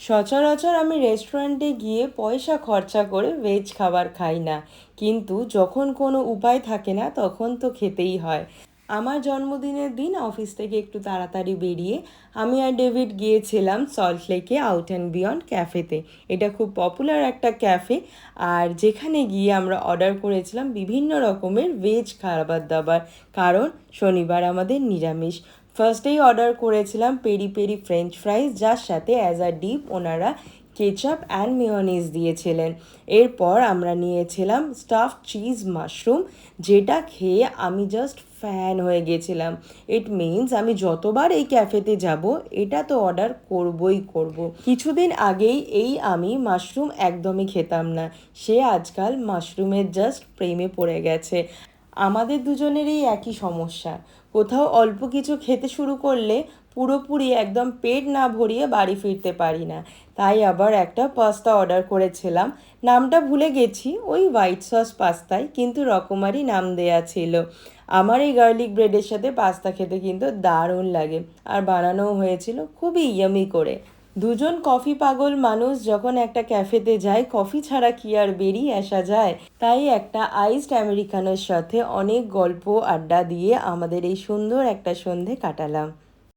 সচরাচর আমি রেস্টুরেন্টে গিয়ে পয়সা খরচা করে ভেজ খাবার খাই না, কিন্তু যখন কোনো উপায় থাকে না তখন তো খেতেই হয়। আমার জন্মদিনের দিন অফিস থেকে একটু তাড়াতাড়ি বেরিয়ে আমি আর ডেভিড গিয়েছিলাম সল্টলেকে আউট অ্যান্ড বিয়ন্ড ক্যাফেতে। এটা খুব পপুলার একটা ক্যাফে। আর যেখানে গিয়ে আমরা অর্ডার করেছিলাম বিভিন্ন রকমের ভেজ খাবার দাবার, কারণ শনিবার আমাদের নিরামিষ। ফার্স্টেই অর্ডার করেছিলাম পেরি পেরি ফ্রেঞ্চ ফ্রাইজ, যার সাথে অ্যাজ আ ডিপ ওনারা কেচাপ অ্যান্ড মেয়োনিজ দিয়েছিলেন। এরপর আমরা নিয়েছিলাম স্টাফ চিজ মাশরুম, যেটা খেয়ে আমি জাস্ট ফ্যান হয়ে গেছিলাম। ইট মিনস আমি যতবার এই ক্যাফেতে যাব এটা তো অর্ডার করবই করব। কিছুদিন আগেই আমি মাশরুম একদমই খেতাম না, সে আজকাল মাশরুমের জাস্ট প্রেমে পড়ে গেছে। আমাদের দুজনেরই একই সমস্যা, কোথাও অল্প কিছু খেতে শুরু করলে পুরোপুরি একদম পেট না ভরিয়ে বাড়ি ফিরতে পারি না। তাই আবার একটা পাস্তা অর্ডার করেছিলাম, নামটা ভুলে গেছি, ওই হোয়াইট সস পাস্তায়, কিন্তু রকমারি নাম দেয়া ছিল। আমার এই গার্লিক ব্রেডের সাথে পাস্তা খেতে কিন্তু দারুণ লাগে, আর বানানোও হয়েছিল খুবই ইয়ামি করে। দুজন কফি পাগল মানুষ যখন একটা ক্যাফেতে যায়, কফি ছাড়া কি আর বেরিয়ে আসা যায়? তাই একটা আইসড আমেরিকানোর সাথে অনেক গল্প আড্ডা দিয়ে আমাদের এই সুন্দর একটা সন্ধে কাটালাম।